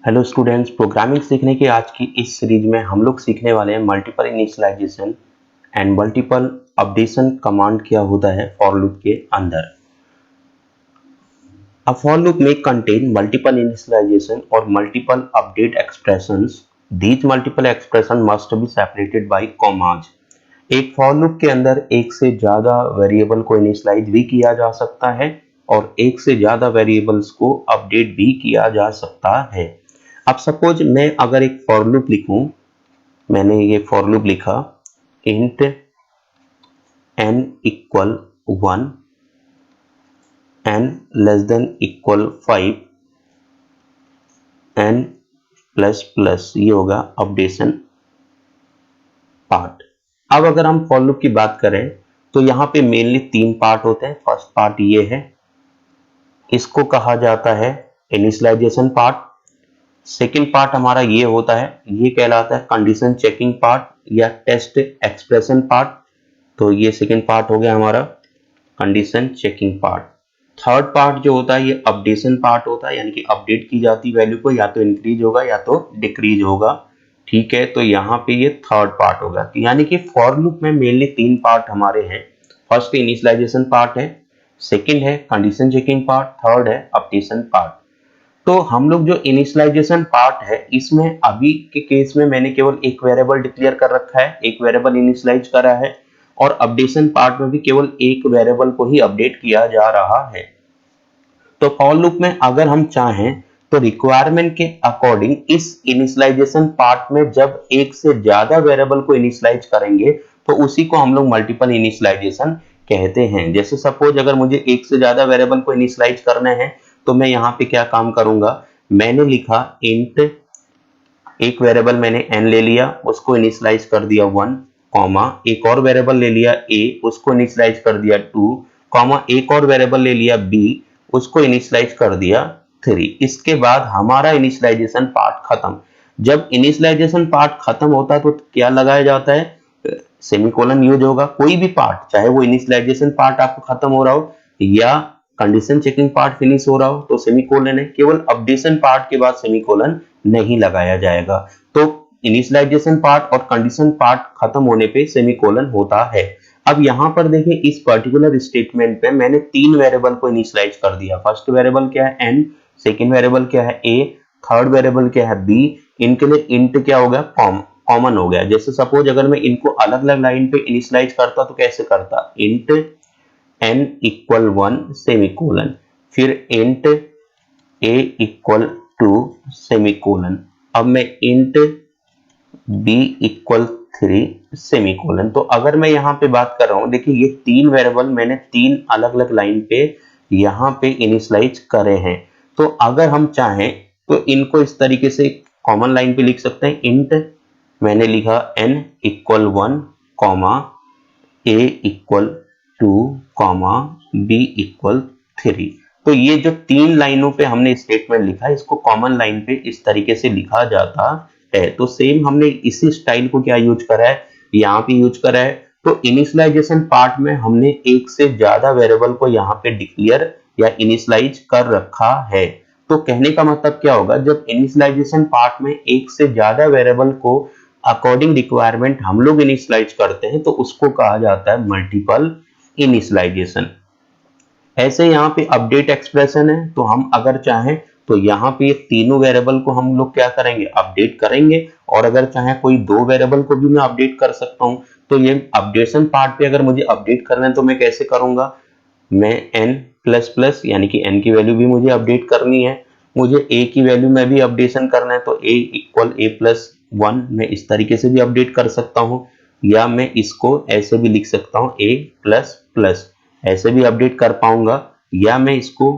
Hello students, programming सीखने की आज की इस सीरीज में हम लोग सीखने वाले हैं multiple initialization and multiple updation command क्या होता है फॉर लूप के अंदर। अ फॉर लूप में कंटेन मल्टीपल इनिशियलाइजेशन और multiple update expressions. These multiple expression must be separated by commas. एक फॉर लूप के अंदर एक से ज्यादा वेरिएबल को इनिशियलाइज भी किया जा सकता है और एक से ज्यादा वेरिएबल्स को अपडेट भी किया जा सकता है। अब सपोज मैं अगर एक फॉर लूप लिखूं, मैंने ये फॉर लूप लिखा int n equal 1 n less than equal 5 n plus plus, ये होगा अपडेशन पार्ट। अब अगर हम फॉर लूप की बात करें तो यहां पे मेनली तीन पार्ट होते हैं। फर्स्ट पार्ट ये है, इसको कहा जाता है इनिशियलाइजेशन पार्ट। सेकेंड पार्ट हमारा ये होता है, ये कहलाता है कंडीशन चेकिंग पार्ट या टेस्ट एक्सप्रेशन पार्ट। तो ये सेकेंड पार्ट हो गया हमारा condition checking part. Third part जो होता है ये अपडेशन पार्ट होता है, यानी कि अपडेट की जाती वैल्यू को या तो इंक्रीज होगा या तो डिक्रीज होगा। ठीक है, तो यहाँ पे ये थर्ड पार्ट होगा। यानी कि फॉर लूप में मेनली तीन पार्ट हमारे हैं। फर्स्ट इनिशियलाइजेशन पार्ट है, सेकेंड है कंडीशन चेकिंग पार्ट, थर्ड है अपडेशन पार्ट। तो हम लोग जो इनिशियलाइजेशन पार्ट है इसमें अभी के केस में मैंने केवल एक वेरिएबल डिक्लेयर कर रखा है, एक वेरिएबल इनिशियलाइज करा है, और अपडेशन पार्ट में भी केवल एक वेरिएबल को ही अपडेट किया जा रहा है। तो फॉर लूप में अगर हम चाहें तो रिक्वायरमेंट के अकॉर्डिंग इस इनिशियलाइजेशन पार्ट में जब एक से ज्यादा वेरिएबल को इनिशियलाइज करेंगे तो उसी को हम लोग मल्टीपल इनिशियलाइजेशन कहते हैं। जैसे सपोज अगर मुझे एक से ज्यादा वेरिएबल को इनिशियलाइज करना है तो मैं यहाँ पे क्या काम करूंगा, मैंने लिखा इंट, एक वेरिएबल मैंने n ले लिया, उसको इनिशियलाइज कर दिया 1, कॉमा एक और वेरिएबल ले लिया a, उसको इनिशियलाइज कर दिया 2, कॉमा एक और वेरिएबल ले लिया b, उसको इनिशियलाइज कर दिया 3। इसके बाद हमारा इनिशियलाइजेशन पार्ट खत्म। जब इनिशियलाइजेशन पार्ट खत्म होता है तो क्या लगाया जाता है, सेमीकोलन यूज होगा। कोई भी पार्ट, चाहे वो इनिशियलाइजेशन पार्ट आपको खत्म हो रहा हो या कंडीशन चेकिंग पार्ट फिनिश हो रहा हो तो सेमीकोलन है। केवल अपडेशन पार्ट के बाद सेमीकोलन नहीं लगाया जाएगा। तो इनिशियलाइजेशन पार्ट और कंडीशन पार्ट खत्म होने पे सेमीकोलन होता है। अब यहां पर देखिए इस पर्टिकुलर स्टेटमेंट पे मैंने तीन वेरिएबल को इनिशियलाइज कर दिया। फर्स्ट वेरिएबल क्या है n, सेकेंड वेरिएबल क्या है a, थर्ड वेरिएबल क्या है b। इनके लिए इंट क्या हो गया, कॉमन हो गया। जैसे सपोज अगर मैं इनको अलग अलग लाइन पे इनिशियलाइज करता तो कैसे करता, इंट n इक्वल 1 सेमीकोलन, फिर इंट a इक्वल 2 सेमीकोलन, अब मैं इंट b इक्वल 3 सेमीकोलन। तो अगर मैं यहां पे बात कर रहा हूं, देखिए ये तीन वेरिएबल मैंने तीन अलग अलग लाइन पे यहां पे इनिशियलाइज करे हैं। तो अगर हम चाहें तो इनको इस तरीके से कॉमन लाइन पे लिख सकते हैं। इंट मैंने लिखा n equal 1 comma a equal 2 comma b equal 3। तो ये जो तीन लाइनों पे हमने स्टेटमेंट लिखा है इसको कॉमन लाइन पे इस तरीके से लिखा जाता है। तो सेम हमने इसी स्टाइल को क्या यूज करा है, यहाँ पे यूज करा है। तो इनिशियलाइजेशन पार्ट में हमने एक से ज्यादा वेरिएबल को यहाँ पे डिक्लेयर या इनिशियलाइज कर रखा है। तो कहने का मतलब क्या होगा, जब इनिशियलाइजेशन पार्ट में एक से ज्यादा वेरिएबल को अकॉर्डिंग रिक्वायरमेंट हम लोग इनिशियलाइज करते हैं तो उसको कहा जाता है मल्टीपल इनिशियलाइजेशन। ऐसे यहाँ पे अपडेट एक्सप्रेशन है, तो हम अगर चाहें तो यहाँ पे तीनों वेरिएबल को हम लोग क्या करेंगे, अपडेट करेंगे। और अगर चाहे कोई दो वेरिएबल को भी मैं अपडेट कर सकता हूँ। तो ये अपडेशन पार्ट पे अगर मुझे अपडेट करना है तो मैं कैसे करूंगा, मैं n प्लस प्लस यानी कि n की वैल्यू भी मुझे अपडेट करनी है, मुझे a की वैल्यू में भी अपडेशन करना है तो a इक्वल a प्लस 1 मैं इस तरीके से भी अपडेट कर सकता हूँ, या मैं इसको ऐसे भी लिख सकता हूँ a प्लस प्लस, ऐसे भी अपडेट कर पाऊंगा। या मैं इसको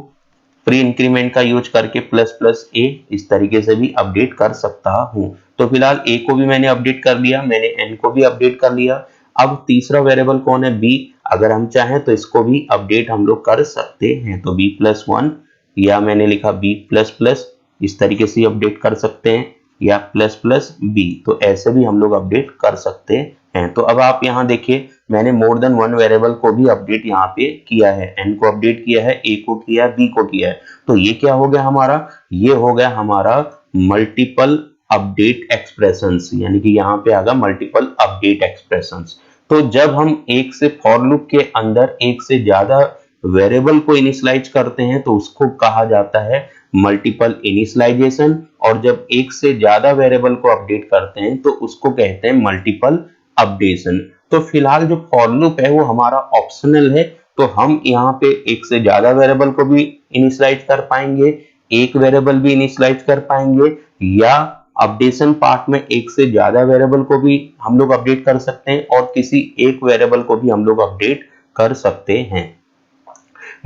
प्री इंक्रीमेंट का यूज करके प्लस प्लस a इस तरीके से भी अपडेट कर सकता हूं। तो फिलहाल a को भी मैंने अपडेट कर लिया, मैंने n को भी अपडेट कर लिया। अब तीसरा वेरिएबल कौन है, b। अगर हम चाहें तो इसको भी अपडेट हम लोग कर सकते हैं, तो b प्लस 1 या मैंने लिखा b प्लस प्लस, इस तरीके से अपडेट कर सकते हैं, या प्लस प्लस b, तो ऐसे भी हम लोग अपडेट कर सकते हैं। तो अब आप यहाँ देखिए मैंने मोर देन वन वेरिएबल को भी अपडेट यहाँ पे किया है, n को अपडेट किया है, a को किया है, b को किया है। तो ये क्या हो गया हमारा, ये हो गया हमारा मल्टीपल अपडेट एक्सप्रेशंस, यानी कि यहाँ पे आगा मल्टीपल अपडेट एक्सप्रेशंस। तो जब हम एक से फॉर लूप के अंदर एक से ज्यादा वेरिएबल को इनिशियलाइज करते हैं तो उसको कहा जाता है मल्टीपल इनिशियलाइजेशन, और जब एक से ज्यादा वेरिएबल को अपडेट करते हैं तो उसको कहते हैं मल्टीपल अपडेशन। तो फिलहाल जो फॉर लूप है वो हमारा ऑप्शनल है, तो हम यहाँ पे एक से ज्यादा वेरिएबल को भी इनिशियलाइज कर पाएंगे, एक वेरिएबल भी इनिशियलाइज कर पाएंगे, या अपडेशन पार्ट में एक से ज्यादा वेरिएबल को भी हम लोग अपडेट कर सकते हैं और किसी एक वेरिएबल को भी हम लोग अपडेट कर सकते हैं।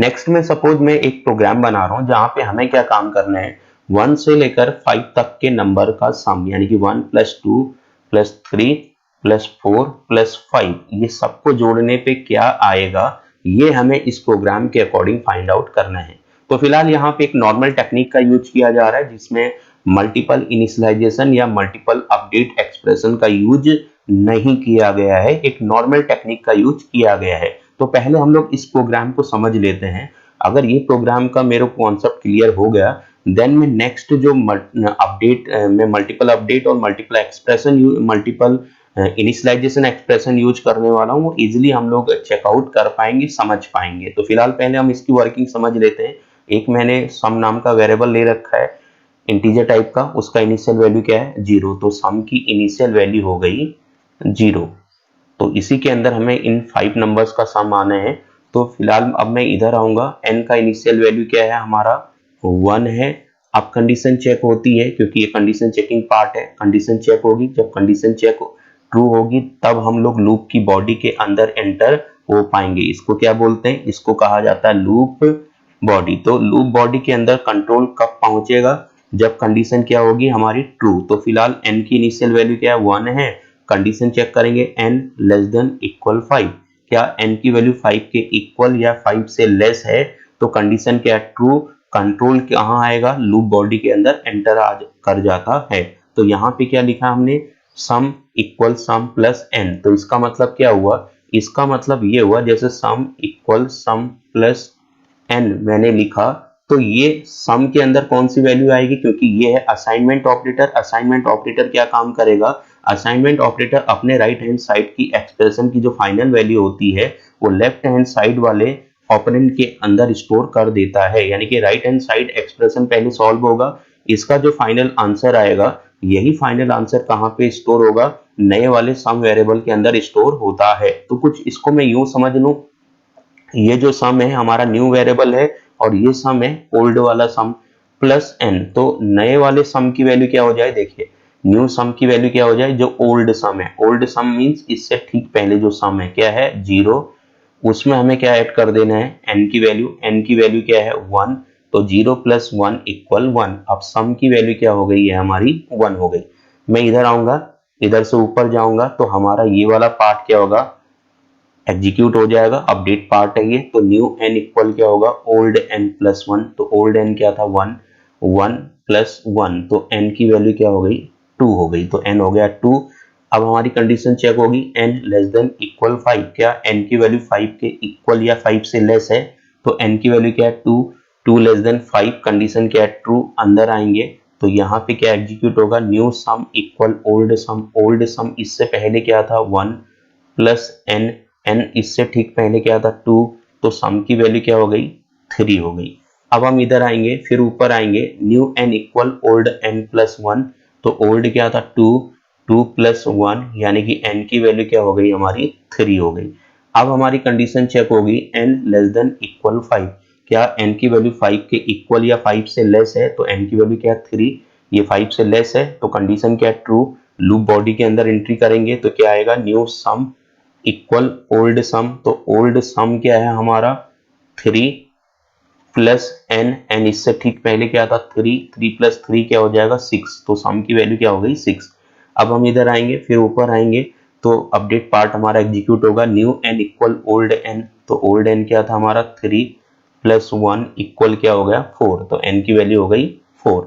नेक्स्ट में सपोज मैं एक प्रोग्राम बना रहा हूं जहां पे हमें क्या काम करना है, 1 से लेकर 5 तक के नंबर का सम, यानी कि 1 + 2 + 3 + 4 + 5, ये सबको जोड़ने पे क्या आएगा, ये हमें इस प्रोग्राम के अकॉर्डिंग फाइंड आउट करना है। तो फिलहाल यहाँ पे एक नॉर्मल टेक्निक का यूज किया जा रहा है जिसमें मल्टीपल इनिशियलाइजेशन या मल्टीपल अपडेट एक्सप्रेशन का यूज नहीं किया गया है, एक नॉर्मल टेक्निक का यूज किया गया है। तो पहले हम लोग इस प्रोग्राम को समझ लेते हैं। अगर ये प्रोग्राम का मेरे को कॉन्सेप्ट क्लियर हो गया, देन मैं नेक्स्ट जो अपडेट में मल्टीपल अपडेट और multiple expression multiple initialization expression use करने वाला हूँ, वो इजिली हम लोग चेकआउट कर पाएंगे, समझ पाएंगे। तो फिलहाल पहले हम इसकी वर्किंग समझ लेते हैं। एक मैंने सम नाम का वेरिएबल ले रखा है इंटीजर टाइप का, उसका इनिशियल वैल्यू क्या है 0, तो सम की इनिशियल वैल्यू हो गई 0। तो इसी के अंदर हमें इन 5 नंबर्स का सम आना है। तो फिलहाल अब मैं इधर आऊंगा, n का इनिशियल वैल्यू क्या है हमारा 1 है। अब कंडीशन चेक होती है क्योंकि ये कंडीशन चेकिंग पार्ट है, कंडीशन चेक होगी, जब कंडीशन चेक ट्रू होगी तब हम लोग लूप की बॉडी के अंदर एंटर हो पाएंगे। इसको क्या बोलते हैं, इसको कहा जाता है लूप बॉडी। तो लूप बॉडी के अंदर कंट्रोल कब पहुंचेगा, जब कंडीशन क्या होगी हमारी ट्रू। तो फिलहाल n की इनिशियल वैल्यू क्या है 1 है, कंडीशन चेक करेंगे n <= 5, क्या n की वैल्यू 5 के इक्वल या 5 से लेस है, तो कंडीशन क्या है ट्रू, कंट्रोल कहां आएगा लूप बॉडी के अंदर एंटर कर जाता है। तो यहाँ पे क्या लिखा हमने, सम इक्वल सम प्लस n। तो इसका मतलब क्या हुआ, इसका मतलब ये हुआ जैसे सम इक्वल सम प्लस n मैंने लिखा, तो ये सम के अंदर कौन सी वैल्यू आएगी, क्योंकि ये है असाइनमेंट ऑपरेटर। असाइनमेंट ऑपरेटर क्या काम करेगा, असाइनमेंट ऑपरेटर अपने राइट हैंड साइड की एक्सप्रेशन की जो फाइनल वैल्यू होती है वो लेफ्ट हैंड साइड वाले ऑपरेंड के अंदर स्टोर कर देता है, यानी कि राइट हैंड साइड एक्सप्रेशन पहले सॉल्व होगा, इसका जो फाइनल आंसर आएगा यही फाइनल आंसर कहां पे स्टोर होगा, नए वाले सम वेरिएबल के अंदर स्टोर होता है। तो कुछ इसको मैं यूं समझ लूं, ये जो सम है हमारा न्यू वेरिएबल है और ये सम है ओल्ड वाला सम प्लस n। तो नए वाले सम की वैल्यू क्या हो जाए, देखिए न्यू सम की वैल्यू क्या हो जाए, जो ओल्ड सम है, ओल्ड सम मींस इससे ठीक पहले जो सम है क्या है 0, उसमें हमें क्या ऐड कर देना है n की वैल्यू, n की वैल्यू क्या है 1, तो 0 + 1 = 1। अब सम की वैल्यू क्या हो गई है हमारी 1 हो गई। मैं इधर आऊंगा, इधर से ऊपर जाऊंगा तो हमारा ये वाला पार्ट क्या होगा, एग्जीक्यूट हो जाएगा, अपडेट पार्ट है ये। तो न्यू n इक्वल क्या होगा ओल्ड n + 1, तो ओल्ड n क्या था 1, 1 + 1, तो n की वैल्यू क्या हो गई 2 हो गई, तो n हो गया 2। अब हमारी कंडीशन चेक होगी n <= 5, क्या n की वैल्यू 5 के इक्वल या 5 से लेस है, तो n की वैल्यू क्या है 2, 2 <= 5, कंडीशन क्या है ट्रू, अंदर आएंगे तो यहाँ पे क्या एग्जीक्यूट होगा, न्यू सम इक्वल ओल्ड सम। ओल्ड सम इससे पहले क्या था 1 प्लस n, n इससे ठीक पहले क्या था 2, तो सम की वैल्यू क्या हो गई 3 हो गई। अब हम इधर आएंगे, फिर ऊपर आएंगे, new n equal old n + 1, तो ओल्ड क्या था 2, 2 + 1 यानी कि n की वैल्यू क्या हो गई हमारी 3 हो गई। अब हमारी कंडीशन चेक होगी n <= 5, क्या n की वैल्यू 5 के इक्वल या 5 से लेस है, तो n की वैल्यू क्या है 3, ये 5 से लेस है तो कंडीशन क्या है ट्रू, लूप बॉडी के अंदर एंट्री करेंगे तो क्या आएगा न्यू सम इक्वल ओल्ड सम। तो ओल्ड सम क्या है हमारा 3 प्लस n, n इससे ठीक पहले क्या था 3, 3 + 3 क्या हो जाएगा 6, तो सम की वैल्यू क्या हो गई 6। अब हम इधर आएंगे, फिर ऊपर आएंगे तो अपडेट पार्ट हमारा एग्जीक्यूट होगा, new n equal old n, तो ओल्ड n क्या था हमारा 3 + 1 इक्वल क्या हो गया 4, तो n की वैल्यू हो गई 4।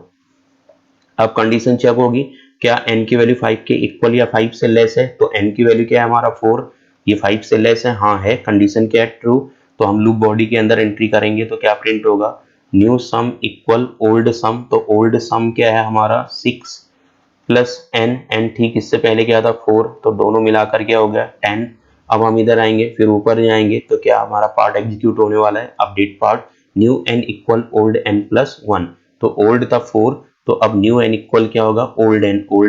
अब कंडीशन चेक होगी, क्या n की वैल्यू 5 के इक्वल या 5 से लेस है, तो n की वैल्यू क्या है हमारा 4, ये 5 से लेस है, हाँ है, कंडीशन क्या है ट्रू, तो हम लूप बॉडी के अंदर एंट्री करेंगे तो क्या प्रिंट होगा, न्यू सम इक्वल ओल्ड सम, तो ओल्ड सम क्या है हमारा 6 प्लस एन ठीक इससे पहले क्या था 4, तो दोनों मिलाकर क्या हो गया 10। अब हम इधर आएंगे फिर ऊपर जाएंगे तो क्या हमारा पार्ट एग्जीक्यूट होने वाला है, update part new N equal old N plus 1, तो ओल्ड था 4, तो अब न्यू एन इक्वल क्या होगा ओल्ड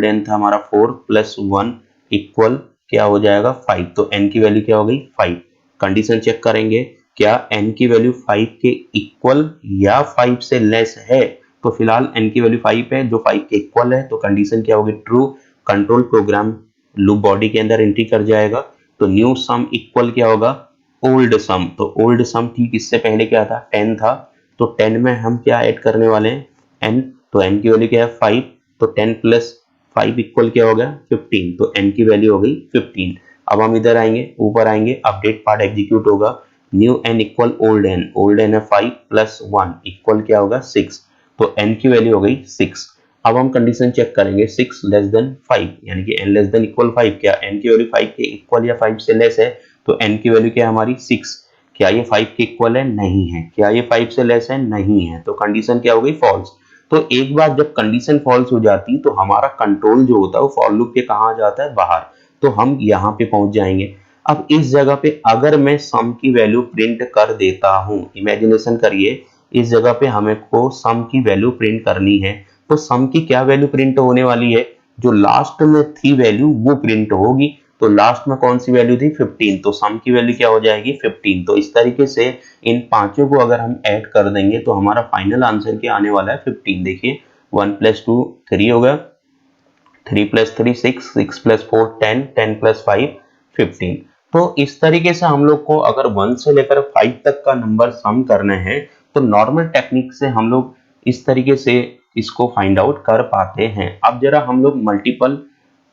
एन था हमारा 4 प्लस 1 इक्वल क्या हो जाएगा 5, तो n की वैल्यू क्या हो गई 5। कंडीशन चेक करेंगे क्या n की वैल्यू 5 के इक्वल या 5 से लेस है, तो फिलहाल n की वैल्यू 5 है जो 5 के इक्वल है, तो कंडीशन क्या होगी true. Control program loop body के अंदर एंट्री कर जाएगा, तो न्यू सम इक्वल क्या होगा ओल्ड सम, तो ओल्ड सम ठीक इससे पहले क्या था 10 था, तो 10 में हम क्या ऐड करने वाले हैं n, तो n की वैल्यू क्या है 5, तो 10 प्लस 5 इक्वल क्या हो गया 15, तो n की वैल्यू हो गई 15। अब हम इधर आएंगे ऊपर आएंगे अपडेट पार्ट एग्जीक्यूट होगा, new n equal old n है 5 प्लस 1 इक्वल क्या होगा 6, तो n की वैल्यू हो गई 6। अब हम कंडीशन चेक करेंगे 6 लेस देन 5 यानी कि n लेस देन इक्वल 5, क्या n की वैल्यू 5 के इक्वल या 5 से लेस है, तो n की वैल्यू क्या है हमारी 6, क्या ये 5 के इक्वल है नहीं है, क्या ये 5 से लेस है नहीं है, तो कंडीशन क्या हो गई फॉल्स। तो एक बार जब कंडीशन फॉल्स हो जाती तो हमारा कंट्रोल जो होता है वो फॉर लूप के कहा जाता है बाहर, तो हम यहाँ पे पहुंच जाएंगे। अब इस जगह पे अगर मैं सम की वैल्यू प्रिंट कर देता हूं, इमेजिनेशन करिए इस जगह पे हमें को सम की वैल्यू प्रिंट करनी है, तो सम की क्या वैल्यू प्रिंट होने वाली है, जो लास्ट में थी वैल्यू वो प्रिंट होगी, तो लास्ट में कौन सी वैल्यू थी 15, तो सम की वैल्यू क्या हो जाएगी 15। तो इस तरीके से इन पांचों को अगर हम ऐड कर देंगे तो हमारा फाइनल आंसर क्या आने वाला है 15। देखिए 1 प्लस 2 3 होगा, 3 प्लस 3 6, 6 प्लस 4 10, 10 प्लस 5 15। तो इस तरीके से हम लोग को अगर 1 से लेकर 5 तक का नंबर सम करना है तो नॉर्मल टेक्निक से हम लोग इस तरीके से इसको फाइंड आउट कर पाते हैं। अब जरा हम लोग मल्टीपल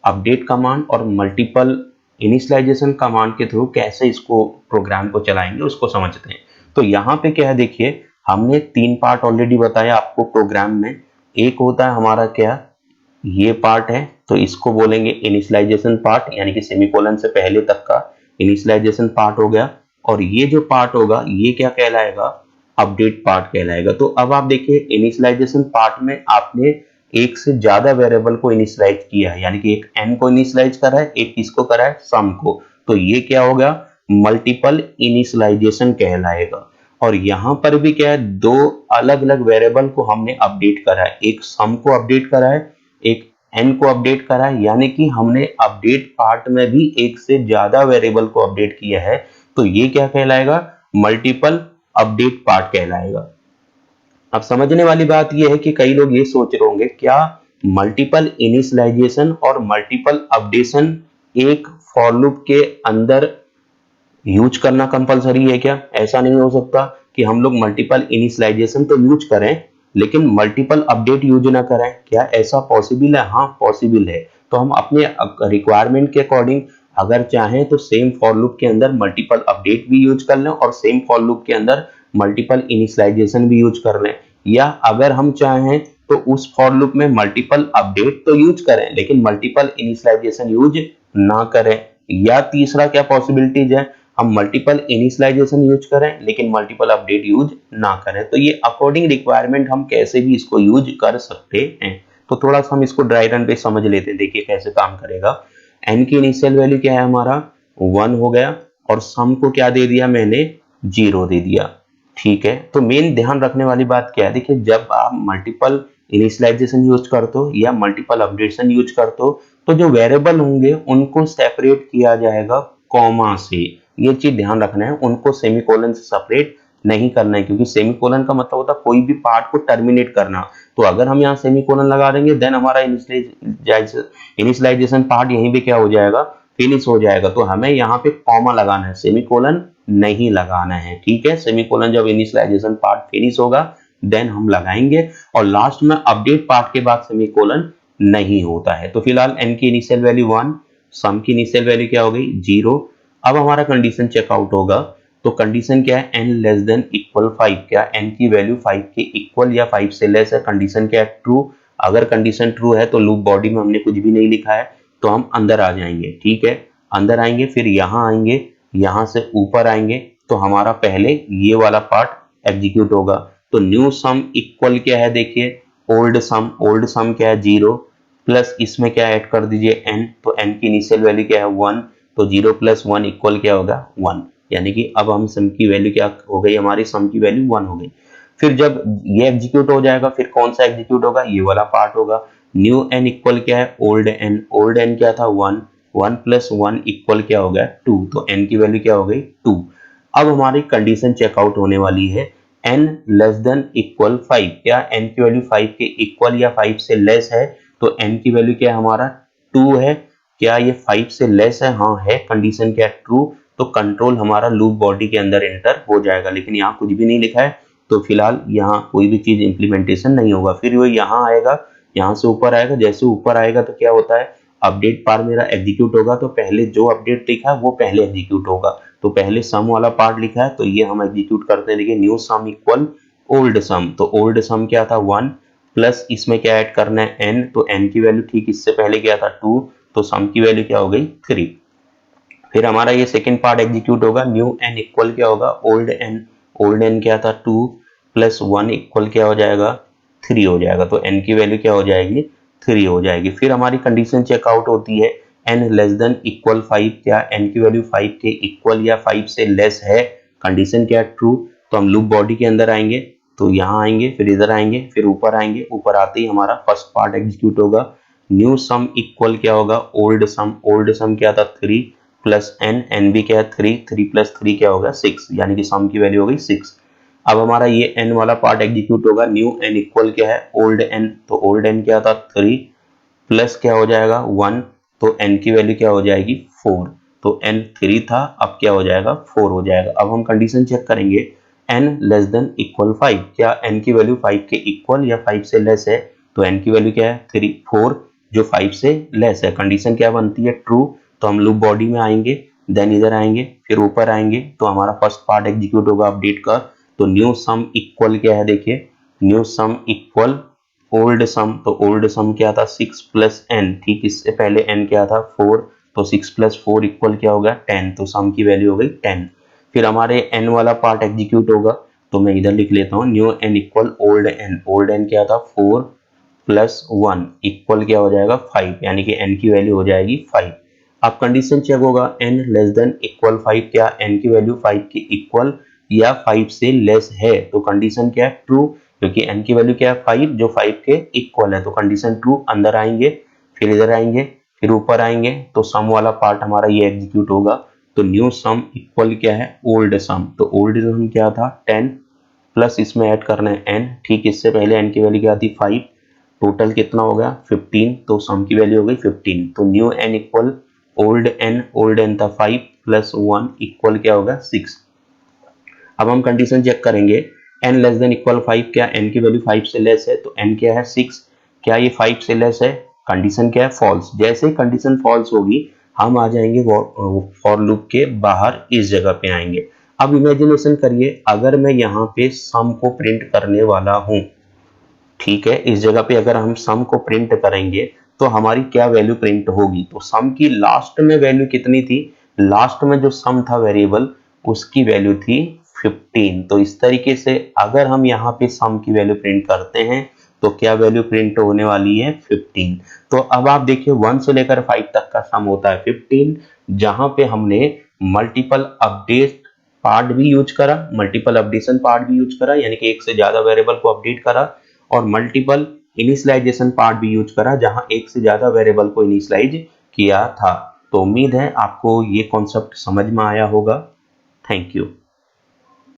अपडेट कमांड और मल्टीपल इनिशियलाइजेशन कमांड के थ्रू कैसे इसको प्रोग्राम को चलाएंगे उसको समझते हैं। तो यहाँ पे क्या है देखिए, हमने 3 पार्ट ऑलरेडी बताया आपको प्रोग्राम में। एक होता है हमारा क्या ये पार्ट है, तो इसको बोलेंगे इनिशियलाइजेशन पार्ट, यानी कि सेमीकोलन से पहले तक का इनिशियलाइजेशन पार्ट हो गया। और ये जो पार्ट होगा ये क्या कहलाएगा अपडेट पार्ट कहलाएगा। तो अब आप देखिए इनिशियलाइजेशन पार्ट में आपने एक से ज्यादा वेरिएबल को इनिशियलाइज किया है, यानी कि एक n को इनिशियलाइज करा है, एक किसको करा है सम को, तो ये क्या होगा मल्टीपल इनिशियलाइजेशन कहलाएगा। और यहां पर भी क्या है दो अलग अलग वेरिएबल को हमने अपडेट करा है, एक सम को अपडेट करा है, एक n को अपडेट करा है, यानी कि हमने अपडेट पार्ट में भी एक से ज्यादा वेरिएबल को अपडेट किया है, तो ये क्या कहलाएगा मल्टीपल अपडेट पार्ट कहलाएगा। अब समझने वाली बात यह है कि कई लोग ये सोच रहे होंगे क्या मल्टीपल इनिशियलाइजेशन और मल्टीपल अपडेशन एक फॉर लूप के अंदर यूज करना कंपलसरी है क्या? ऐसा नहीं हो सकता कि हम लोग मल्टीपल इनिशियलाइजेशन तो यूज करें लेकिन मल्टीपल अपडेट यूज ना करें, क्या ऐसा पॉसिबल है? हाँ पॉसिबल है। तो हम अपने रिक्वायरमेंट के अकॉर्डिंग अगर चाहें तो सेम फॉर लूप के अंदर मल्टीपल अपडेट भी यूज कर लें और सेम फॉर लूप के अंदर मल्टीपल इनिशियलाइजेशन भी यूज कर लें, या अगर हम चाहें तो उस फॉर लूप में मल्टीपल अपडेट तो यूज करें लेकिन मल्टीपल इनिशियलाइजेशन यूज ना करें। या तीसरा क्या पॉसिबिलिटीज है, हम मल्टीपल इनिशियलाइजेशन यूज करें लेकिन मल्टीपल अपडेट यूज ना करें। तो ये अकॉर्डिंग रिक्वायरमेंट हम कैसे भी इसको यूज कर सकते हैं। तो थोड़ा सा हम इसको ड्राई रन पे समझ लेते हैं, देखिए कैसे काम करेगा। n की इनिशियल वैल्यू क्या है हमारा 1 हो गया और सम को क्या दे दिया मैंने 0 दे दिया, ठीक है। तो मेन ध्यान रखने वाली बात क्या है, देखिए जब आप मल्टीपल इनिशियलाइजेशन यूज करते हो या मल्टीपल अपडेशन यूज करते हो तो जो वेरिएबल होंगे उनको सेपरेट किया जाएगा कॉमा से, ये चीज ध्यान रखना है, उनको सेमीकोलन से सेपरेट नहीं करना है, क्योंकि सेमीकोलन का मतलब होता है कोई भी पार्ट को टर्मिनेट करना। तो अगर हम यहाँ सेमीकोलन लगा देंगे देन हमारा इनिशियलाइजेशन पार्ट यहीं पे क्या हो जाएगा फिनिश हो जाएगा। तो हमें यहाँ पे कॉमा लगाना है, सेमीकोलन नहीं लगाना है, ठीक है। सेमीकोलन जब इनिशियलाइजेशन पार्ट फिनिश होगा देन हम लगाएंगे और लास्ट में अपडेट पार्ट के बाद सेमीकोलन नहीं होता है। तो फिलहाल n की इनिशियल वैल्यू 1, सम की इनिशियल वैल्यू क्या हो गई 0। अब हमारा कंडीशन चेकआउट होगा, तो कंडीशन क्या है n लेस देन इक्वल 5, क्या n की वैल्यू 5 के इक्वल या 5 से लेस है, कंडीशन क्या है ट्रू। अगर कंडीशन ट्रू है तो लूप बॉडी में हमने कुछ भी नहीं लिखा है तो हम अंदर आ जाएंगे, ठीक है। अंदर आएंगे फिर यहां आएंगे, यहां से ऊपर आएंगे तो हमारा पहले ये वाला पार्ट एग्जीक्यूट होगा, तो न्यू सम इक्वल क्या है, देखिए ओल्ड सम क्या है 0 प्लस इसमें क्या ऐड कर दीजिए n, तो n की इनिशियल वैल्यू क्या है 1, तो 0 प्लस 1 इक्वल क्या होगा 1, यानी कि अब हम सम की वैल्यू क्या हो गई, हमारी सम की वैल्यू 1 हो गई। फिर जब ये एग्जीक्यूट हो जाएगा फिर कौन सा एग्जीक्यूट होगा, ये वाला पार्ट होगा। न्यू n इक्वल क्या है ओल्ड n क्या था 1, 1 प्लस 1 इक्वल क्या हो गया 2, तो n की वैल्यू क्या हो गई 2। अब हमारी कंडीशन चेकआउट होने वाली है n लेस देन इक्वल 5, क्या n की वैल्यू 5 के इक्वल या 5 से लेस है, तो n की वैल्यू क्या है हमारा 2 है, क्या ये 5 से लेस है, हाँ है, कंडीशन क्या है ट्रू, तो कंट्रोल हमारा लूप बॉडी के अंदर एंटर हो जाएगा। लेकिन यहाँ कुछ भी नहीं लिखा है तो फिलहाल यहाँ कोई भी चीज इंप्लीमेंटेशन नहीं होगा। फिर वो यहाँ आएगा, यहाँ से ऊपर आएगा, जैसे ऊपर आएगा तो क्या होता है अपडेट पार्ट मेरा एग्जीक्यूट होगा, तो पहले जो अपडेट लिखा है वो पहले एग्जीक्यूट होगा। तो पहले सम वाला पार्ट लिखा है तो ये हम एग्जीक्यूट करते हैं। देखिए न्यू सम इक्वल ओल्ड सम, तो ओल्ड सम क्या था 1 प्लस इसमें क्या ऐड करना है n, तो n की वैल्यू ठीक इससे पहले क्या था 2, तो सम की वैल्यू क्या हो गई 3। फिर हमारा ये सेकंड पार्ट एग्जीक्यूट होगा, न्यू n इक्वल क्या होगा ओल्ड n क्या था 2 प्लस 1 इक्वल क्या हो जाएगा 3 हो जाएगा, तो n की वैल्यू क्या हो जाएगी 3 हो जाएगी। फिर हमारी कंडीशन चेकआउट होती है n लेस देन इक्वल 5, क्या n की वैल्यू 5 के इक्वल या 5 से लेस है, कंडीशन क्या ट्रू, तो हम लूप बॉडी के अंदर आएंगे, तो यहाँ आएंगे फिर इधर आएंगे फिर ऊपर आएंगे, ऊपर आते ही हमारा फर्स्ट पार्ट एग्जीक्यूट होगा, न्यू सम इक्वल क्या होगा ओल्ड सम क्या था 3 प्लस n भी क्या है 3 प्लस 3 क्या होगा 6, यानी कि सम की वैल्यू हो गई 6। अब हमारा ये n वाला पार्ट एग्जीक्यूट होगा, न्यू n इक्वल क्या है ओल्ड n, तो ओल्ड n क्या था 3 प्लस क्या हो जाएगा 1, तो n की वैल्यू क्या हो जाएगी 4, तो n 3 था अब क्या हो जाएगा 4 हो जाएगा। अब हम कंडीशन चेक करेंगे n लेस देन इक्वल 5, क्या n की वैल्यू 5 के इक्वल या 5 से लेस है, तो n की वैल्यू क्या है 4 जो 5 से लेस है, कंडीशन क्या बनती है ट्रू, तो हम लूप बॉडी में आएंगे देन इधर आएंगे फिर ऊपर आएंगे, तो हमारा फर्स्ट पार्ट एग्जीक्यूट होगा अपडेट का, तो न्यू सम इक्वल क्या है, देखिए न्यू सम इक्वल ओल्ड सम, तो ओल्ड सम क्या था 6 प्लस n, ठीक इससे पहले n क्या था 4, तो 6 प्लस 4 इक्वल क्या होगा 10, तो सम की वैल्यू हो गई 10। फिर हमारे n वाला पार्ट एग्जीक्यूट होगा, तो मैं इधर लिख लेता हूँ new n equal old n क्या था 4 प्लस 1 इक्वल क्या हो जाएगा 5, यानी कि n की वैल्यू हो जाएगी 5। अब कंडीशन चेक होगा n लेस देन इक्वल 5, क्या n की वैल्यू 5 के इक्वल या 5 से लेस है, तो कंडीशन क्या है ट्रू, क्योंकि n की वैल्यू क्या है 5 जो 5 के इक्वल है, तो कंडीशन ट्रू। अंदर आएंगे फिर इधर आएंगे फिर ऊपर आएंगे, तो सम वाला पार्ट हमारा ये एग्जीक्यूट होगा, तो न्यू सम इक्वल क्या है ओल्ड सम, तो ओल्ड सम क्या था 10 प्लस इसमें ऐड करना है n, ठीक इससे पहले n की वैल्यू क्या थी 5, टोटल कितना हो गया 15, तो सम की वैल्यू हो गई 15, तो new n equal old n था 5 प्लस 1 इक्वल क्या होगा 6। अब हम कंडीशन चेक करेंगे n लेस देन इक्वल 5, क्या n की वैल्यू 5 से लेस है, तो n क्या है 6, क्या ये 5 से लेस है, कंडीशन क्या है फॉल्स। जैसे ही कंडीशन फॉल्स होगी हम आ जाएंगे फॉर लूप के बाहर, इस जगह पे आएंगे। अब इमेजिनेशन करिए अगर मैं यहाँ पे सम को प्रिंट करने वाला हूं, ठीक है, इस जगह पे अगर हम सम को प्रिंट करेंगे तो हमारी क्या वैल्यू प्रिंट होगी, तो सम की लास्ट में वैल्यू कितनी थी, लास्ट में जो सम था वेरिएबल उसकी वैल्यू थी 15। तो इस तरीके से अगर हम यहाँ पे सम की वैल्यू प्रिंट करते हैं तो क्या वैल्यू प्रिंट होने वाली है 15। तो अब आप देखिए 1 से लेकर 5 तक का सम होता है 15, जहां पे हमने मल्टीपल अपडेट पार्ट भी यूज करा, मल्टीपल अपडेशन पार्ट भी यूज करा, यानी कि एक से ज्यादा वेरिएबल को अपडेट करा, और मल्टीपल इनिशियलाइजेशन पार्ट भी यूज करा जहां एक से ज्यादा वेरिएबल को इनिशियलाइज किया था। तो उम्मीद है आपको ये कॉन्सेप्ट समझ में आया होगा। Thank you.